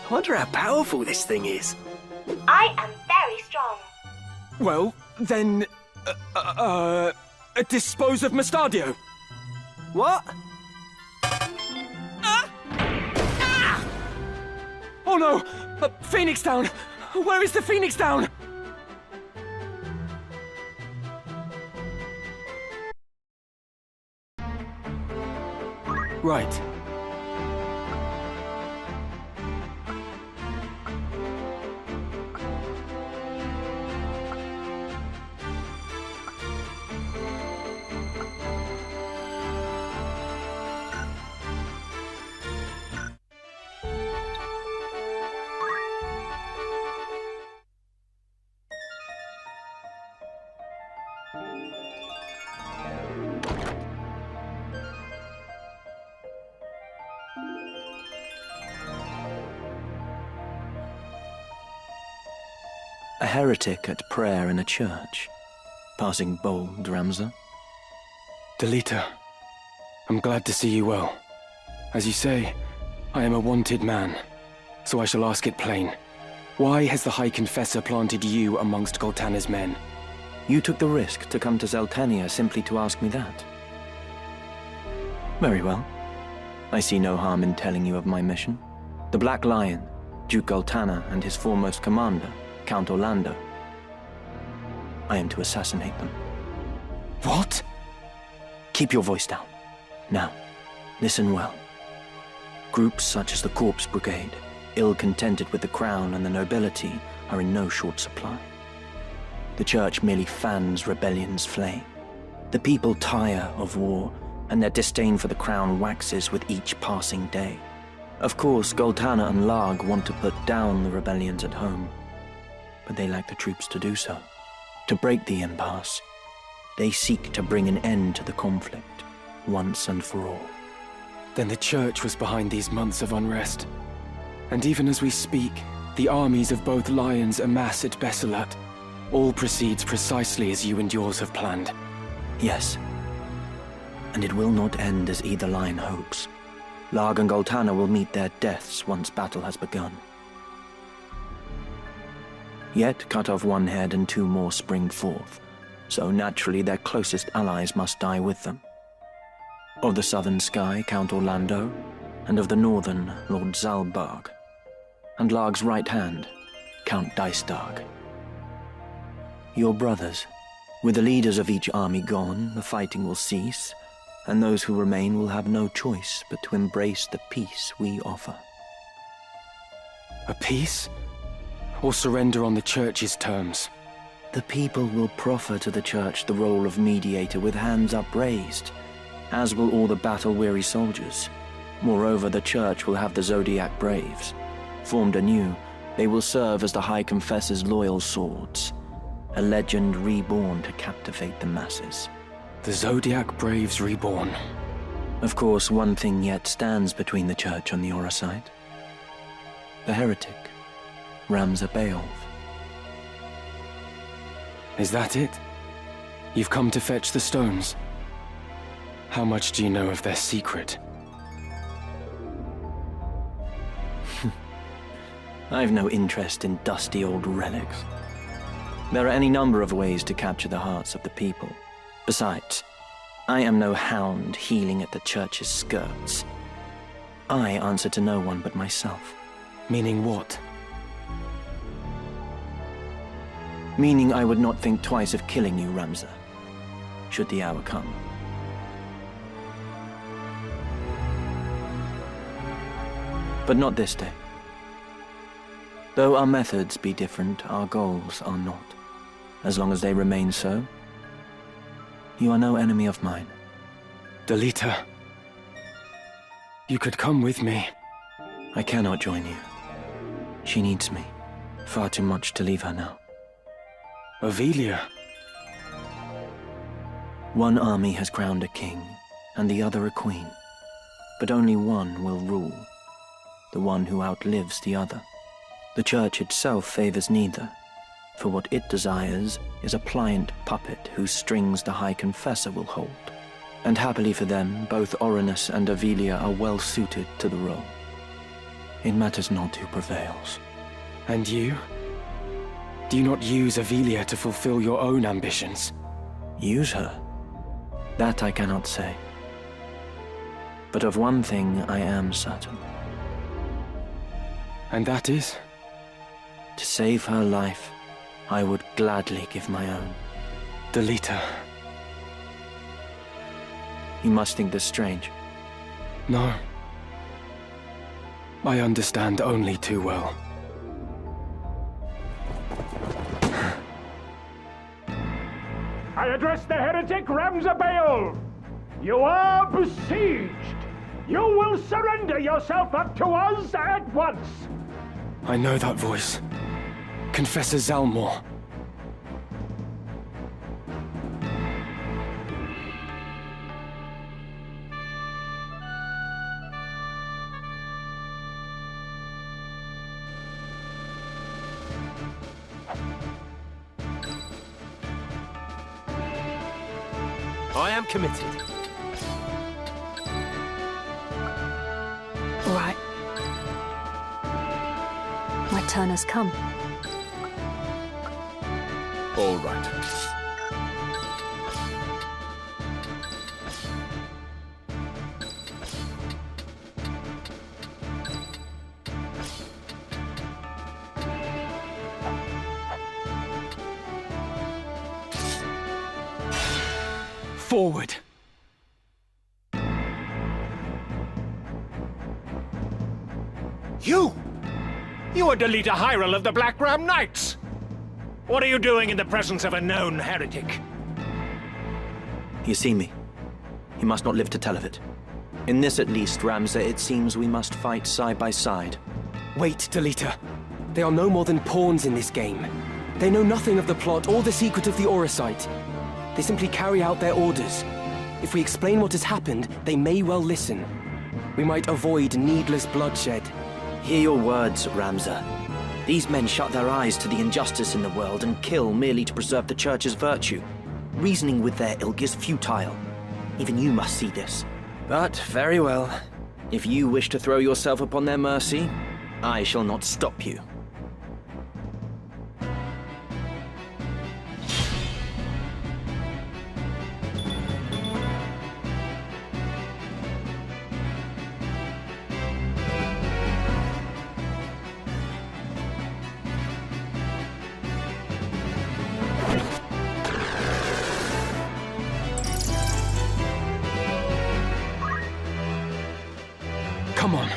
I wonder how powerful this thing is. I am very strong. Well, then... dispose of Mustadio. What? Oh no! Phoenix Down! Where is the Phoenix Down? Right. A heretic at prayer in a church. Passing bold, Ramza. Delita, I'm glad to see you well. As you say, I am a wanted man, so I shall ask it plain. Why has the High Confessor planted you amongst Goltana's men? You took the risk to come to Zeltania simply to ask me that. Very well. I see no harm in telling you of my mission. The Black Lion, Duke Goltana, and his foremost commander, Count Orlandeau. I am to assassinate them. What? Keep your voice down. Now, listen well. Groups such as the Corpse Brigade, ill-contented with the crown and the nobility, are in no short supply. The Church merely fans rebellion's flame. The people tire of war, and their disdain for the crown waxes with each passing day. Of course, Goltana and Larg want to put down the rebellions at home, but they lack the troops to do so. To break the impasse, they seek to bring an end to the conflict, once and for all. Then the Church was behind these months of unrest. And even as we speak, the armies of both lions amass at Besselat. All proceeds precisely as you and yours have planned. Yes. And it will not end as either lion hopes. Larg and Goltana will meet their deaths once battle has begun. Yet cut off one head and two more spring forth, so naturally their closest allies must die with them. Of the southern sky, Count Orlandeau, and of the northern, Lord Zalmour, and Larg's right hand, Count Dystarg. Your brothers. With the leaders of each army gone, the fighting will cease, and those who remain will have no choice but to embrace the peace we offer. A peace? Or surrender on the Church's terms? The people will proffer to the Church the role of mediator with hands upraised, as will all the battle-weary soldiers. Moreover, the Church will have the Zodiac Braves. Formed anew, they will serve as the High Confessor's loyal swords, a legend reborn to captivate the masses. The Zodiac Braves reborn. Of course, one thing yet stands between the Church and the Orosite. The heretic, Ramza Beowulf. Is that it? You've come to fetch the stones? How much do you know of their secret? I've no interest in dusty old relics. There are any number of ways to capture the hearts of the people. Besides, I am no hound heeling at the Church's skirts. I answer to no one but myself. Meaning what? Meaning I would not think twice of killing you, Ramza, should the hour come. But not this day. Though our methods be different, our goals are not. As long as they remain so, you are no enemy of mine. Delita, you could come with me. I cannot join you. She needs me. Far too much to leave her now. Avelia. One army has crowned a king, and the other a queen. But only one will rule. The one who outlives the other. The Church itself favors neither, for what it desires is a pliant puppet whose strings the High Confessor will hold. And happily for them, both Orinus and Avelia are well suited to the role. It matters not who prevails. And you? Do you not use Ivalice to fulfill your own ambitions? Use her? That I cannot say. But of one thing I am certain. And that is? To save her life, I would gladly give my own. Delita. You must think this strange. No. I understand only too well. I address the heretic Ramza Baal. You are besieged. You will surrender yourself up to us at once. I know that voice. Confessor Zalmour. I am committed. All right. My turn has come. All right. Forward! You! You are Delita Hyrule of the Black Ram Knights! What are you doing in the presence of a known heretic? You see me. You must not live to tell of it. In this at least, Ramza, it seems we must fight side by side. Wait, Delita. They are no more than pawns in this game. They know nothing of the plot or the secret of the Aura Site. They simply carry out their orders. If we explain what has happened, they may well listen. We might avoid needless bloodshed. Hear your words, Ramza. These men shut their eyes to the injustice in the world and kill merely to preserve the Church's virtue. Reasoning with their ilk is futile. Even you must see this. But very well. If you wish to throw yourself upon their mercy, I shall not stop you. Come on.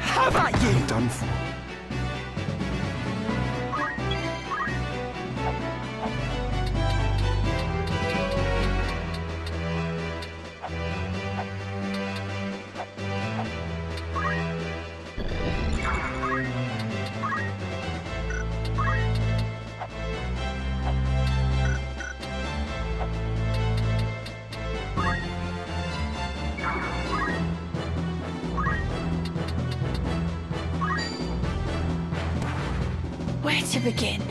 Have at you! Done for. Where to begin?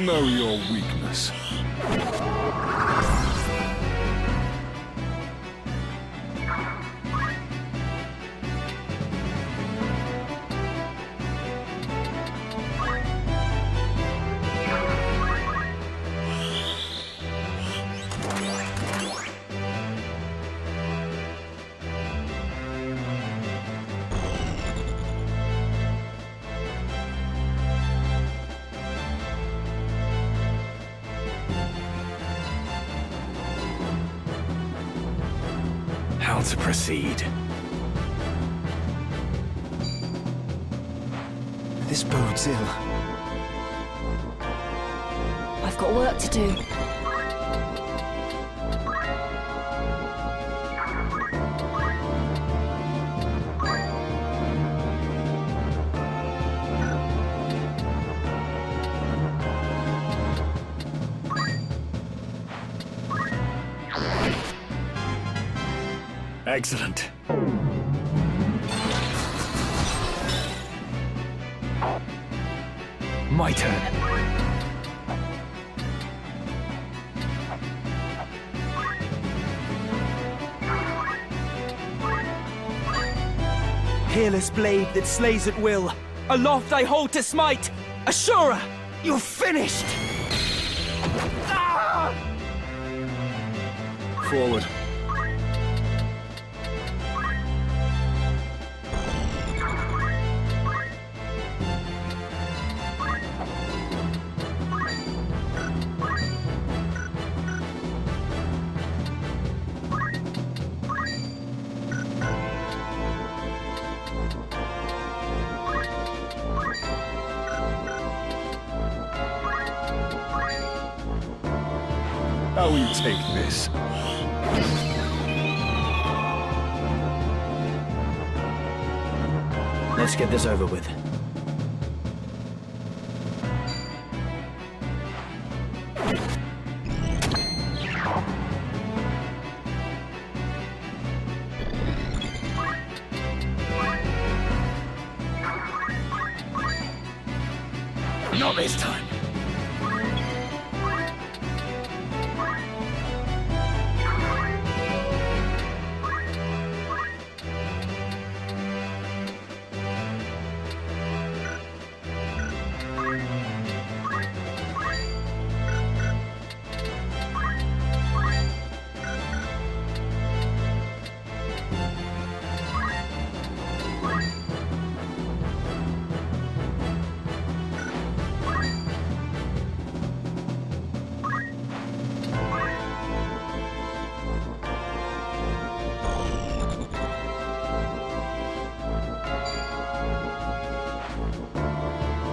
Know your weakness. How to proceed? This bodes ill. I've got work to do. Excellent. My turn. Peerless blade that slays at will. Aloft I hold to smite. Ashura, you're finished. Ah! Forward. How will you take this? Let's get this over with. Not this time.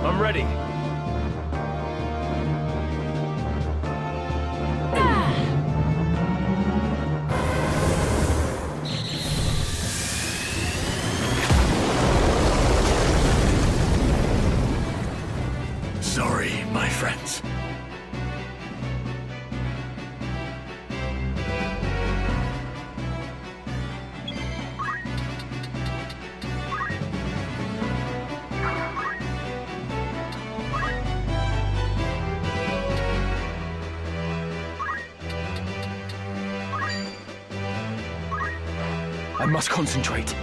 I'm ready. Sorry, my friends. I must concentrate.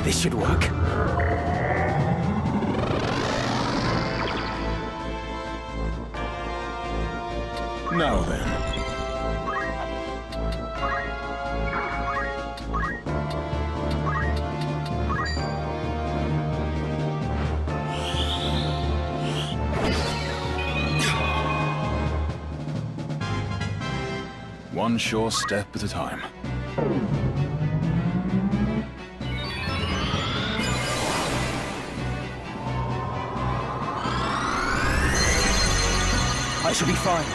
This should work. Now then. One sure step at a time. I shall be fine.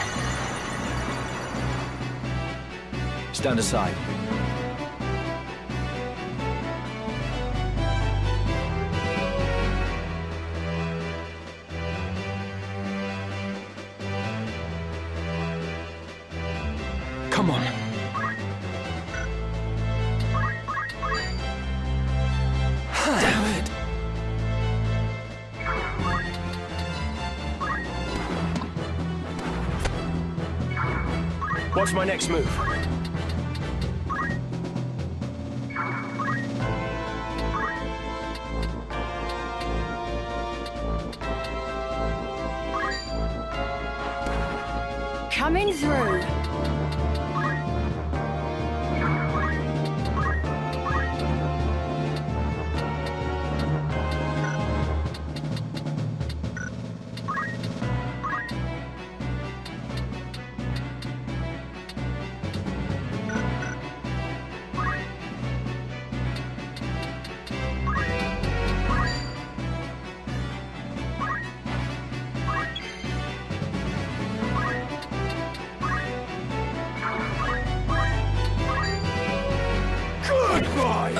Stand aside. Come on. Damn it. What's my next move? Coming through.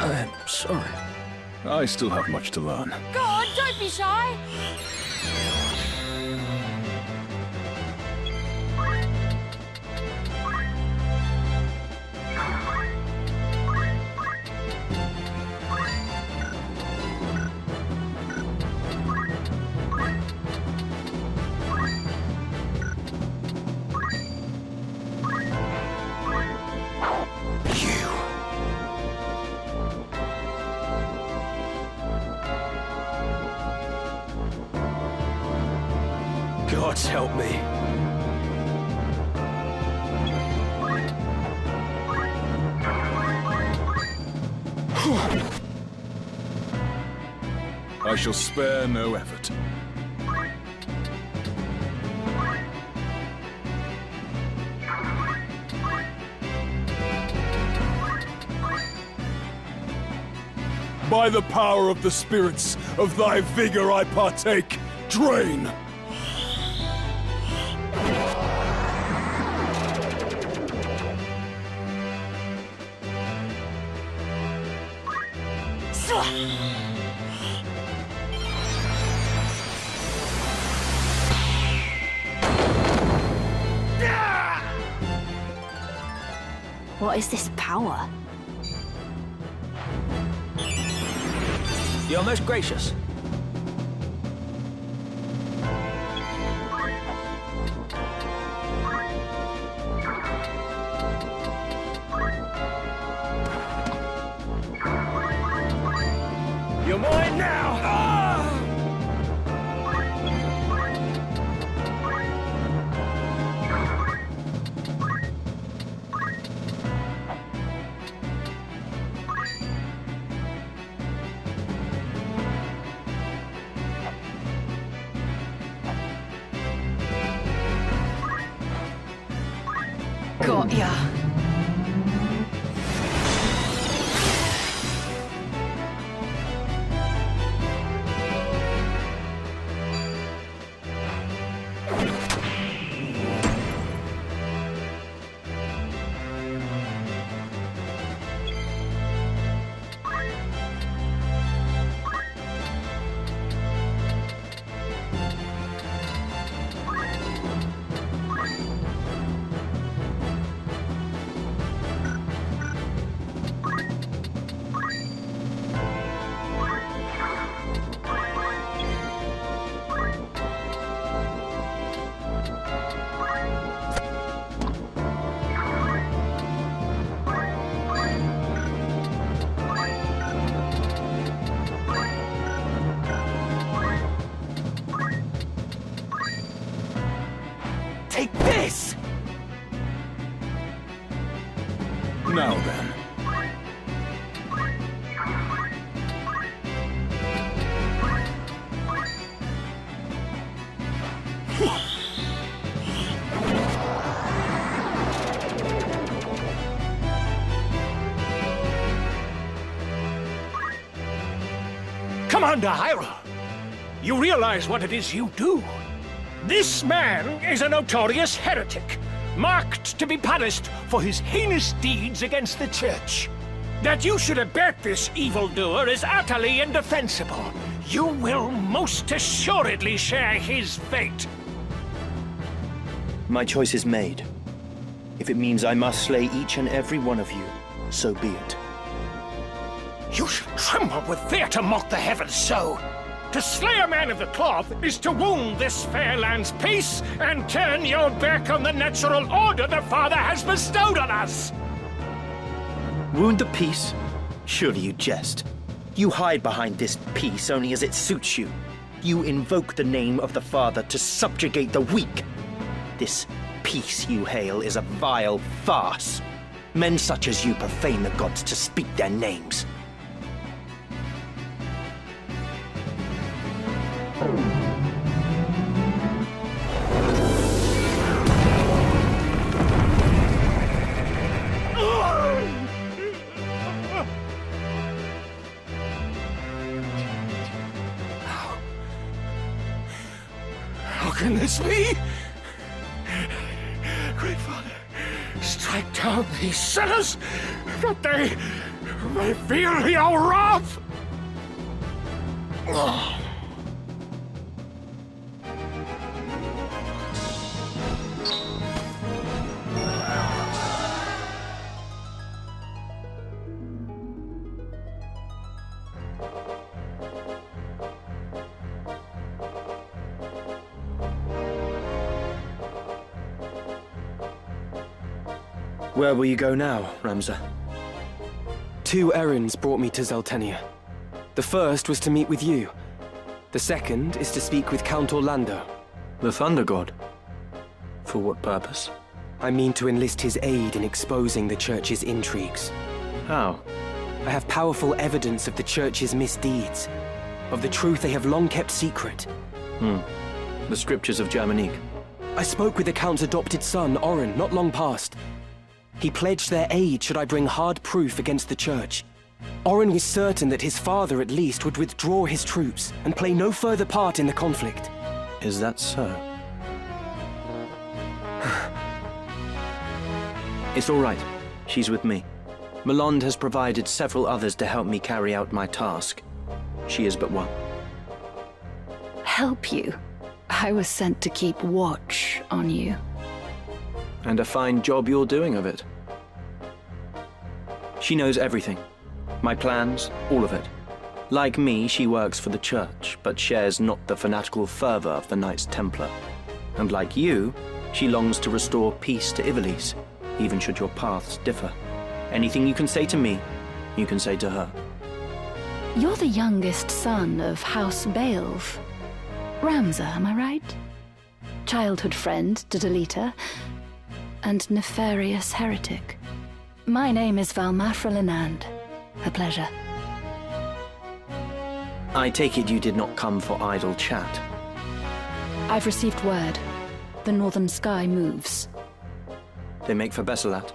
I'm sorry. I still have much to learn. Go on, don't be shy. Gods help me. I shall spare no effort. By the power of the spirits, of thy vigor I partake. Drain! What is this power? You're most gracious. You're mine now! Got ya. Take this! Now then. Commander Hyra, you realize what it is you do? This man is a notorious heretic, marked to be punished for his heinous deeds against the Church. That you should abet this evildoer is utterly indefensible. You will most assuredly share his fate. My choice is made. If it means I must slay each and every one of you, so be it. You should tremble with fear to mock the heavens so. To slay a man of the cloth is to wound this fair land's peace and turn your back on the natural order the Father has bestowed on us. Wound the peace? Surely you jest. You hide behind this peace only as it suits you. You invoke the name of the Father to subjugate the weak. This peace you hail is a vile farce. Men such as you profane the gods to speak their names. How can this be? Great Father, strike down these sinners, that they may feel your wrath! Where will you go now, Ramza? 2 errands brought me to Zeltenia. The first was to meet with you. The second is to speak with Count Orlandeau. The Thunder God? For what purpose? I mean to enlist his aid in exposing the Church's intrigues. How? I have powerful evidence of the Church's misdeeds, of the truth they have long kept secret. The scriptures of Germanique. I spoke with the Count's adopted son, Oren, not long past. He pledged their aid should I bring hard proof against the Church. Oren was certain that his father, at least, would withdraw his troops and play no further part in the conflict. Is that so? It's all right. She's with me. Malonde has provided several others to help me carry out my task. She is but one. Help you? I was sent to keep watch on you. And a fine job you're doing of it. She knows everything. My plans, all of it. Like me, she works for the Church, but shares not the fanatical fervor of the Knights Templar. And like you, she longs to restore peace to Ivalice, even should your paths differ. Anything you can say to me, you can say to her. You're the youngest son of House Baelv. Ramza, am I right? Childhood friend to Delita, and nefarious heretic. My name is Valmafra Linand. A pleasure. I take it you did not come for idle chat. I've received word. The northern sky moves. They make for Besselat.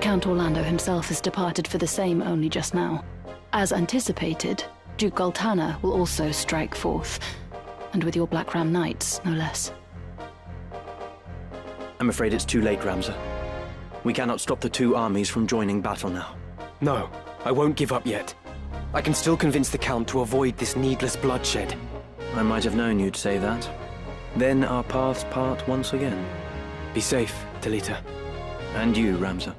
Count Orlandeau himself has departed for the same only just now. As anticipated, Duke Goltana will also strike forth, and with your Black Ram Knights, no less. I'm afraid it's too late, Ramza. We cannot stop the 2 armies from joining battle now. No, I won't give up yet. I can still convince the Count to avoid this needless bloodshed. I might have known you'd say that. Then our paths part once again. Be safe, Delita. And you, Ramza.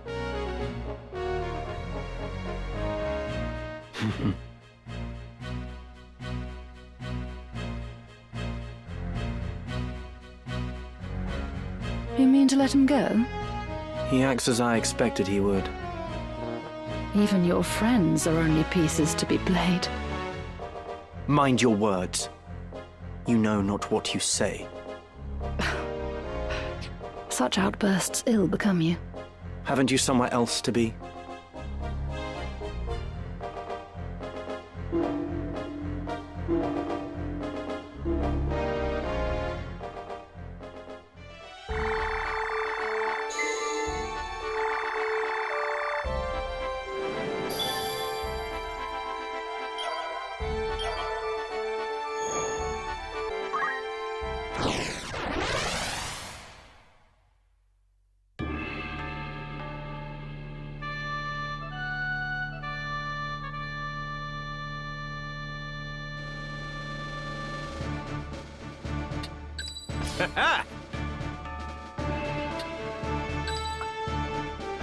You mean to let him go? He acts as I expected he would. Even your friends are only pieces to be played. Mind your words. You know not what you say. Such outbursts ill become you. Haven't you somewhere else to be?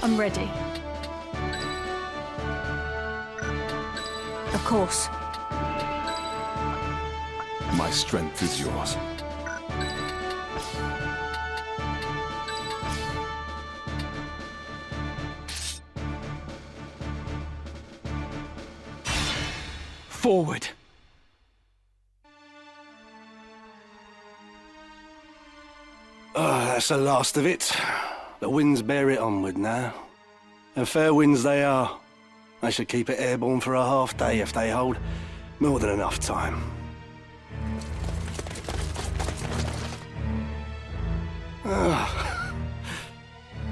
I'm ready. Of course. My strength is yours. Forward! That's the last of it. The winds bear it onward now. And fair winds they are. I should keep it airborne for a half day if they hold more than enough time.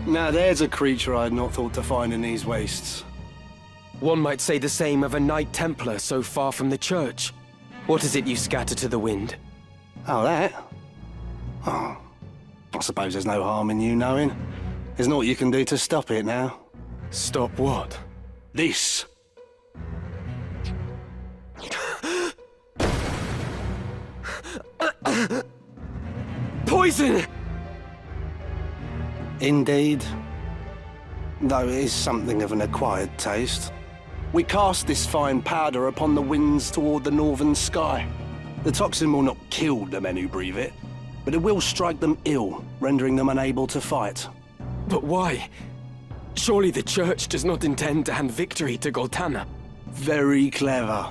Now there's a creature I had not thought to find in these wastes. One might say the same of a Knight Templar so far from the church. What is it you scatter to the wind? Oh, that? Oh, I suppose there's no harm in you knowing. There's naught you can do to stop it now. Stop what? This. Poison! Indeed. Though it is something of an acquired taste. We cast this fine powder upon the winds toward the northern sky. The toxin will not kill the men who breathe it, but it will strike them ill, rendering them unable to fight. But why? Surely the church does not intend to hand victory to Goltana. Very clever.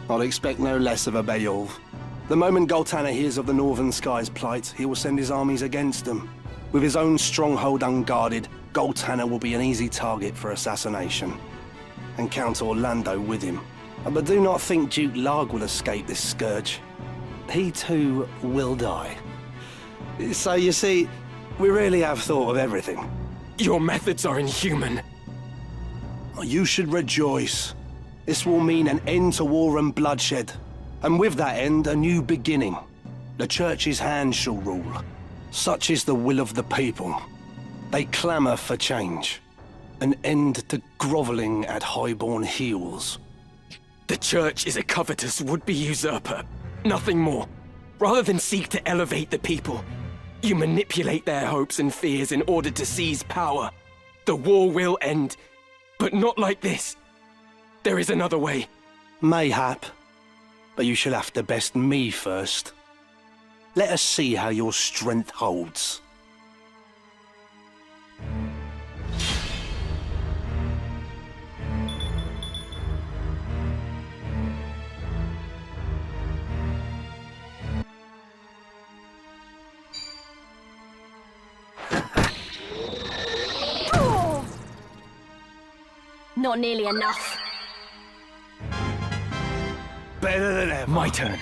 I'll expect no less of a Beowulf. The moment Goltana hears of the northern sky's plight, he will send his armies against them. With his own stronghold unguarded, Goltana will be an easy target for assassination. And Count Orlandeau with him. But do not think Duke Larg will escape this scourge. He too will die. So you see, we really have thought of everything. Your methods are inhuman. You should rejoice. This will mean an end to war and bloodshed. And with that end, a new beginning. The Church's hand shall rule. Such is the will of the people. They clamour for change. An end to grovelling at highborn heels. The Church is a covetous would-be usurper. Nothing more. Rather than seek to elevate the people, you manipulate their hopes and fears in order to seize power. The war will end, but not like this. There is another way. Mayhap. But you shall have to best me first. Let us see how your strength holds. Not nearly enough. Better than ever. My turn.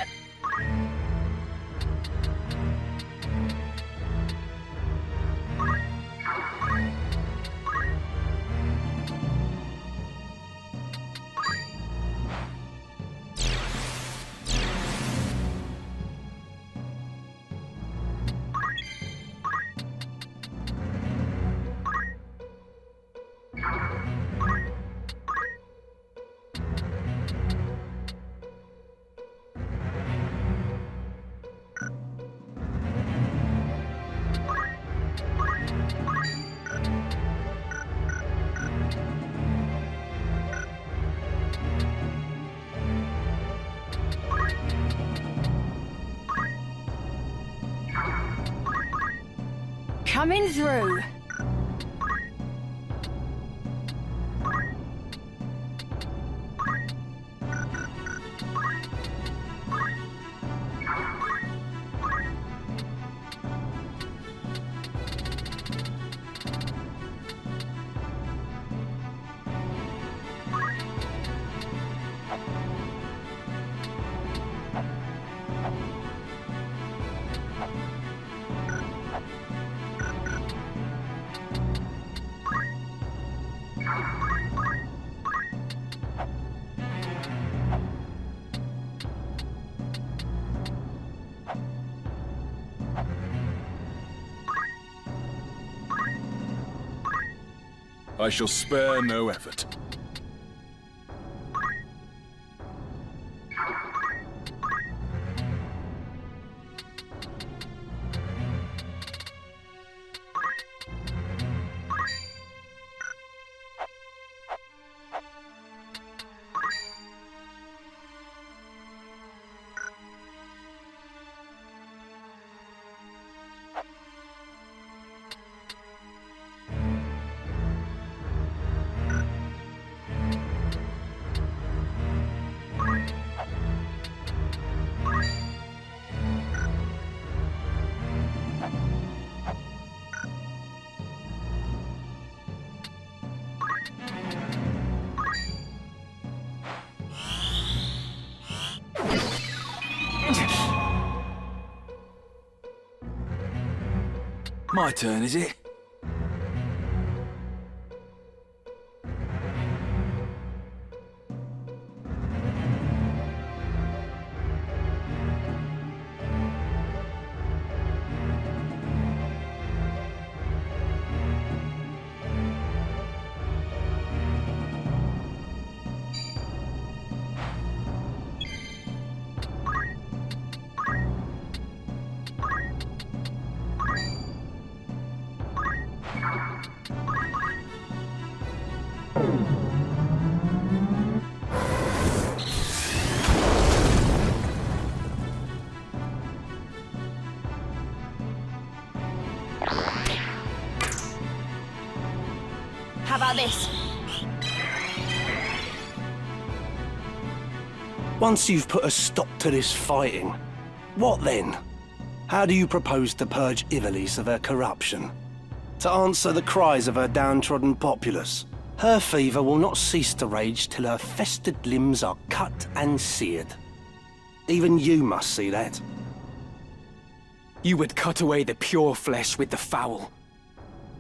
Coming through. I shall spare no effort. My turn, is it? How about this? Once you've put a stop to this fighting, what then? How do you propose to purge Ivalice of her corruption? To answer the cries of her downtrodden populace? Her fever will not cease to rage till her festered limbs are cut and seared. Even you must see that. You would cut away the pure flesh with the foul.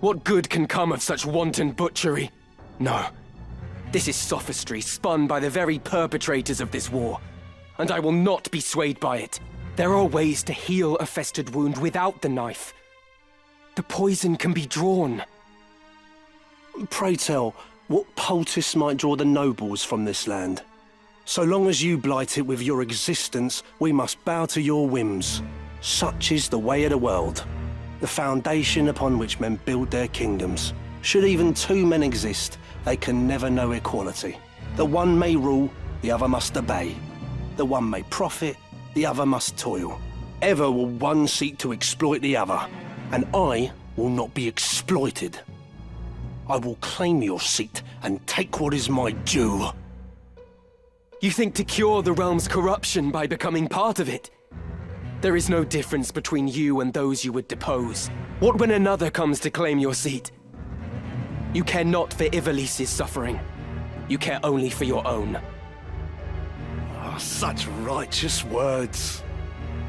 What good can come of such wanton butchery? No. This is sophistry spun by the very perpetrators of this war, and I will not be swayed by it. There are ways to heal a festered wound without the knife. The poison can be drawn. Pray tell, what poultice might draw the nobles from this land? So long as you blight it with your existence, we must bow to your whims. Such is the way of the world. The foundation upon which men build their kingdoms. Should even two men exist, they can never know equality. The one may rule, the other must obey. The one may profit, the other must toil. Ever will one seek to exploit the other, and I will not be exploited. I will claim your seat and take what is my due. You think to cure the realm's corruption by becoming part of it? There is no difference between you and those you would depose. What when another comes to claim your seat? You care not for Ivalice's suffering. You care only for your own. Oh, such righteous words.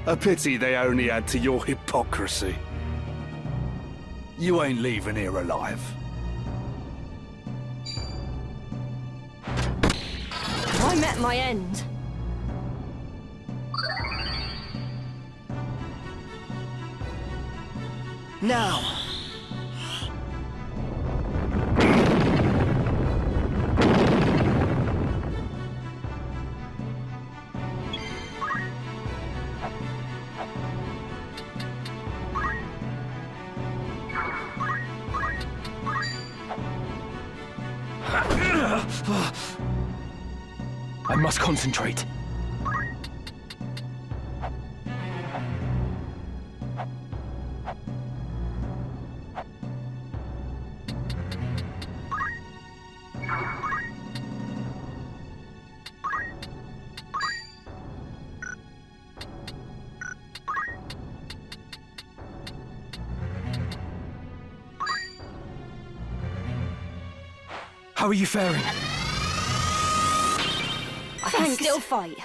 A pity they only add to your hypocrisy. You ain't leaving here alive. I met my end. Now! I must concentrate. How are you faring? I can still fight.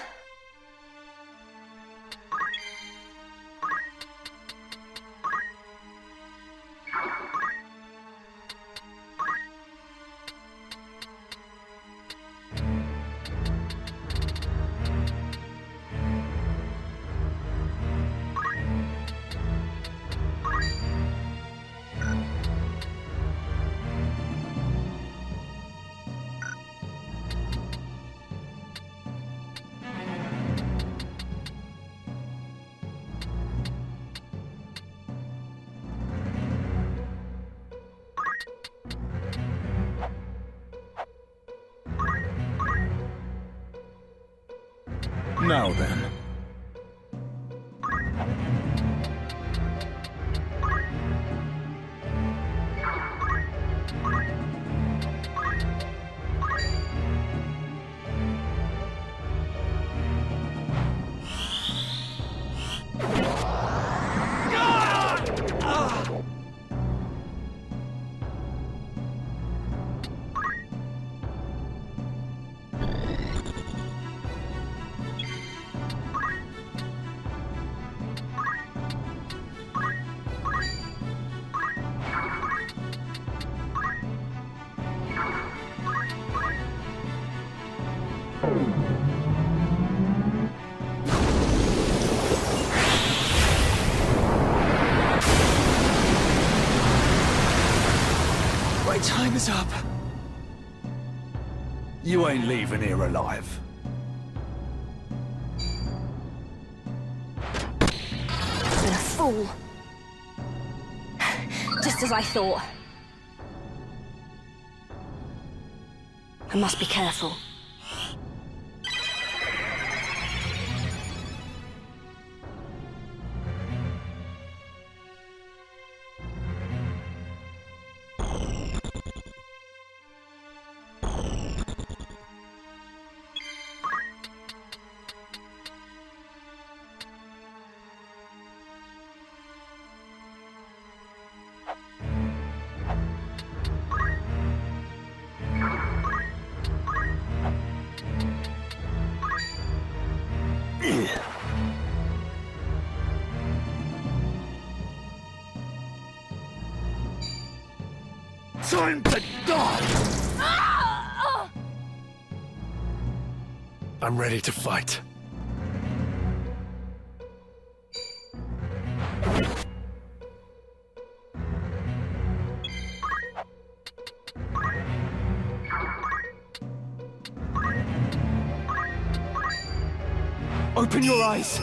Now then. My time is up. You ain't leaving here alive. Been a fool. Just as I thought. I must be careful. Time to die! I'm ready to fight. Open your eyes.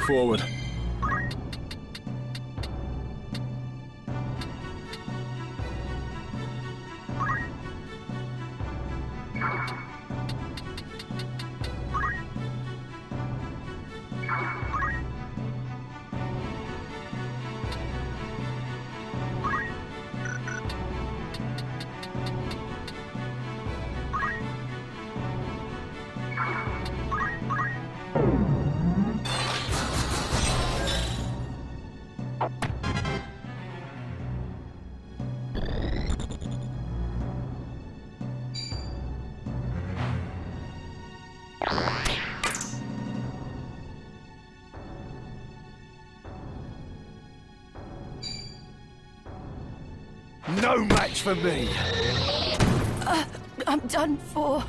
Forward. No match for me! I'm done for.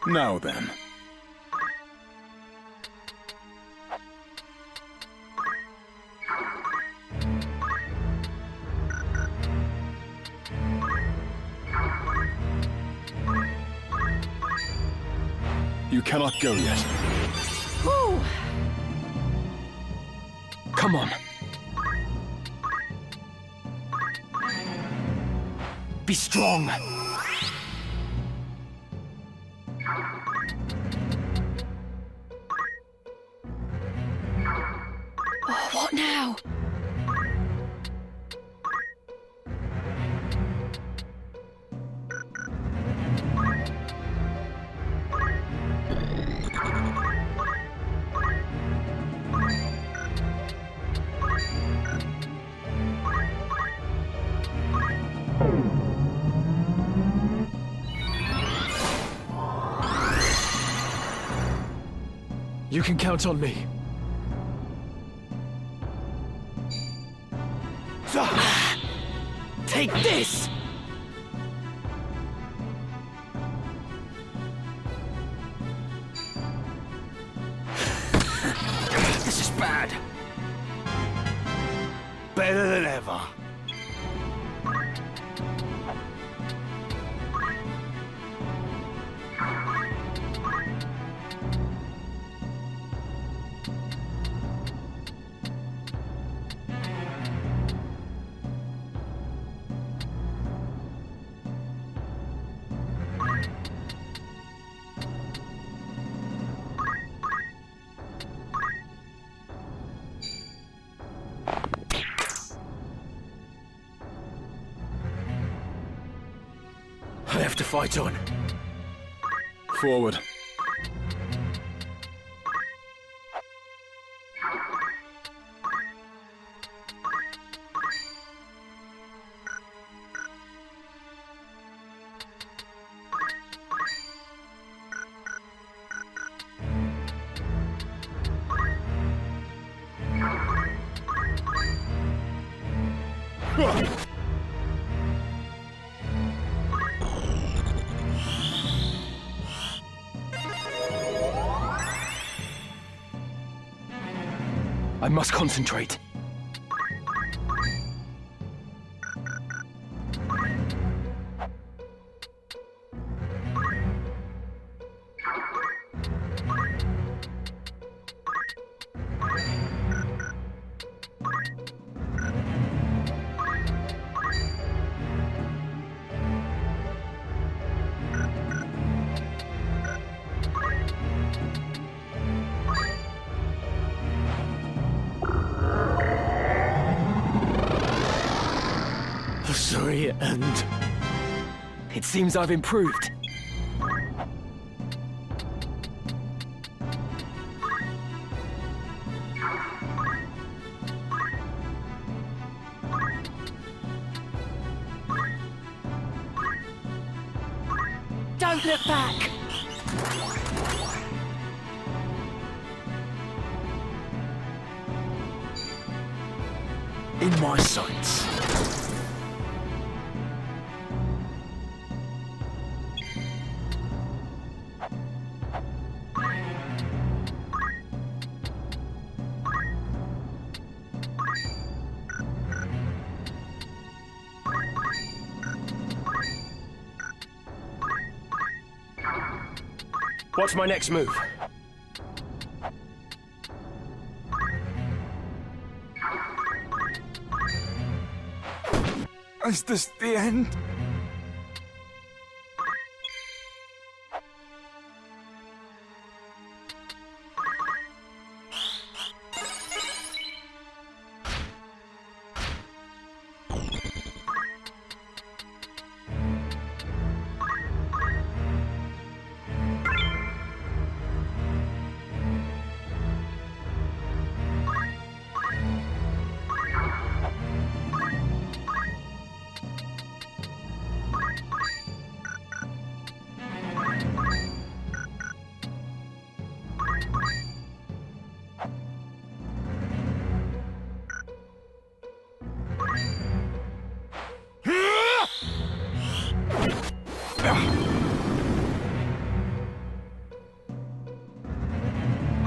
Now then. You cannot go yet. Whew. Come on. Be strong. Oh, what now? You can count on me. Take this! This is bad. Better than ever. I have to fight on. Forward. I must concentrate. Sorry, and... It seems I've improved. Don't look back! In my sights. What's my next move? Is this the end?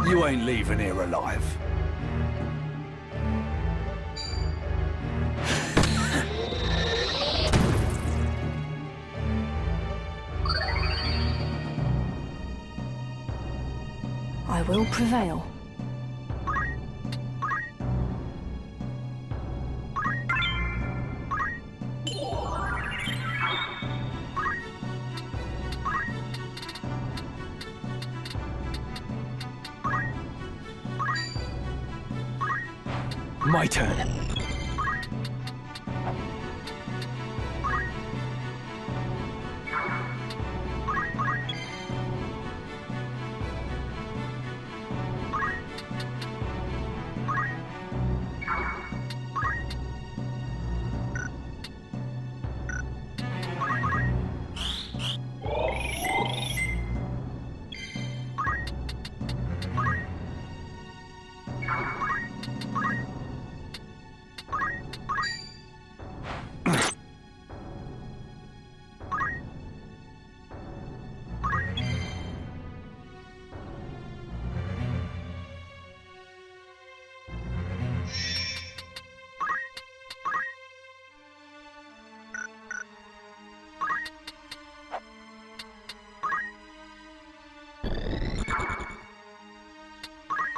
You ain't leaving here alive. I will prevail. My turn.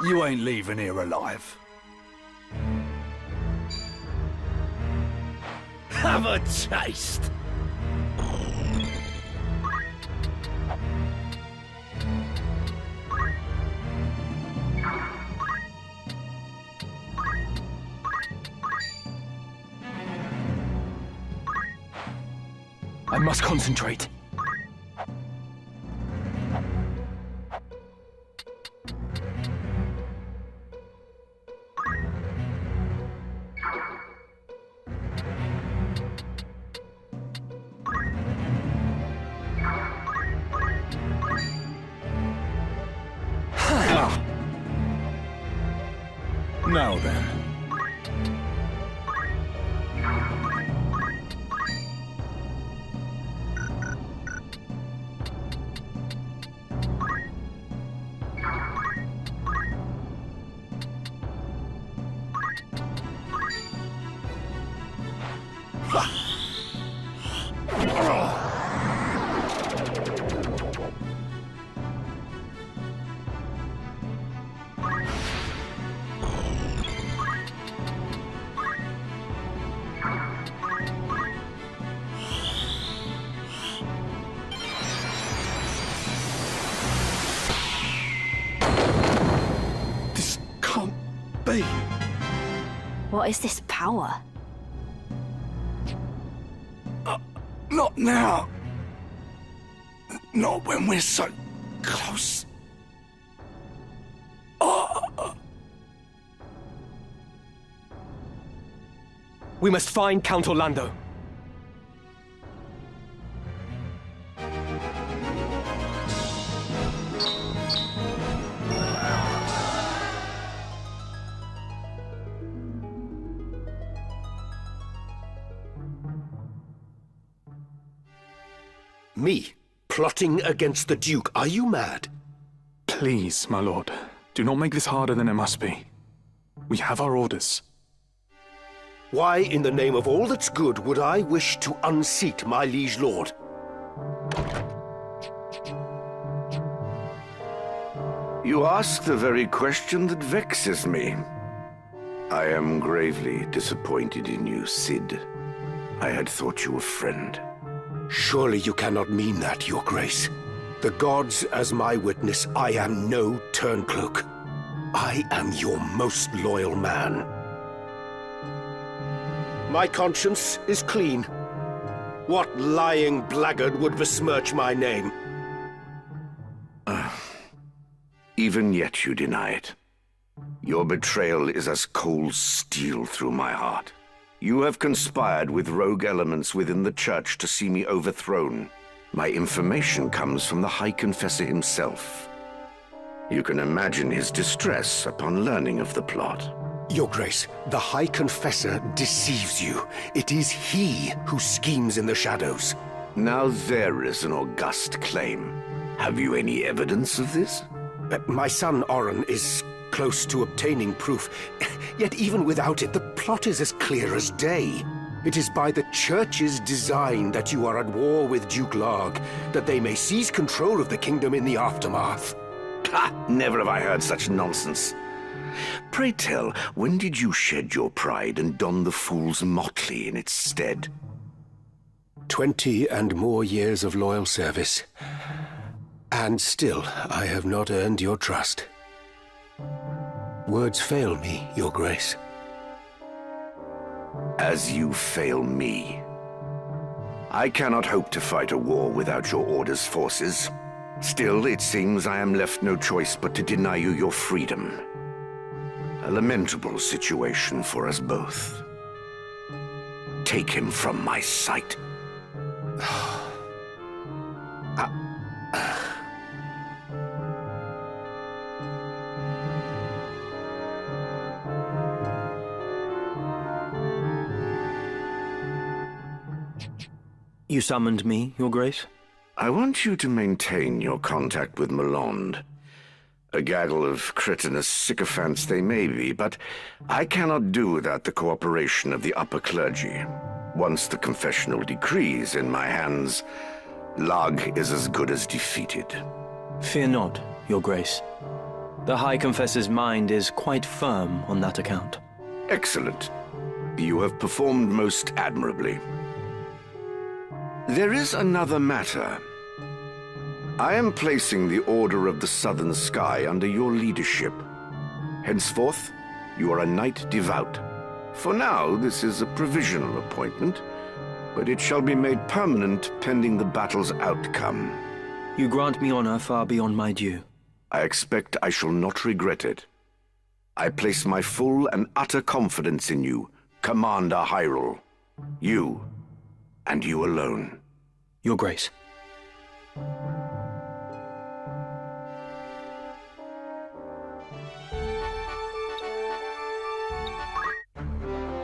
You ain't leaving here alive. Have a taste! I must concentrate. Now then. be? What is this power? Not now. Not when we're so close. We must find Count Orlandeau. Me? Plotting against the Duke? Are you mad? Please, my lord, do not make this harder than it must be. We have our orders. Why, in the name of all that's good, would I wish to unseat my liege lord? You ask the very question that vexes me. I am gravely disappointed in you, Cid. I had thought you a friend. Surely you cannot mean that, Your Grace. The gods as my witness, I am no turncloak. I am your most loyal man. My conscience is clean. What lying blackguard would besmirch my name? Even yet you deny it. Your betrayal is as cold steel through my heart. You have conspired with rogue elements within the church to see me overthrown. My information comes from the High Confessor himself. You can imagine his distress upon learning of the plot. Your Grace, the High Confessor deceives you. It is he who schemes in the shadows. Now there is an august claim. Have you any evidence of this? My son Oren is close to obtaining proof. Yet even without it, the plot is as clear as day. It is by the Church's design that you are at war with Duke Larg, that they may seize control of the kingdom in the aftermath. Ha! Never have I heard such nonsense. Pray tell, when did you shed your pride and don the fool's motley in its stead? 20 and more years of loyal service. And still, I have not earned your trust. Words fail me, Your Grace. As you fail me. I cannot hope to fight a war without your order's forces. Still, it seems I am left no choice but to deny you your freedom. A lamentable situation for us both. Take him from my sight. You summoned me, Your Grace? I want you to maintain your contact with Malonde. A gaggle of cretinous sycophants they may be, but I cannot do without the cooperation of the upper clergy. Once the confessional decree is in my hands, Larg is as good as defeated. Fear not, Your Grace. The High Confessor's mind is quite firm on that account. Excellent. You have performed most admirably. There is another matter. I am placing the Order of the Southern Sky under your leadership. Henceforth, you are a knight devout. For now, this is a provisional appointment, but it shall be made permanent pending the battle's outcome. You grant me honor far beyond my due. I expect I shall not regret it. I place my full and utter confidence in you, Commander Hyrule. You, and you alone. Your Grace.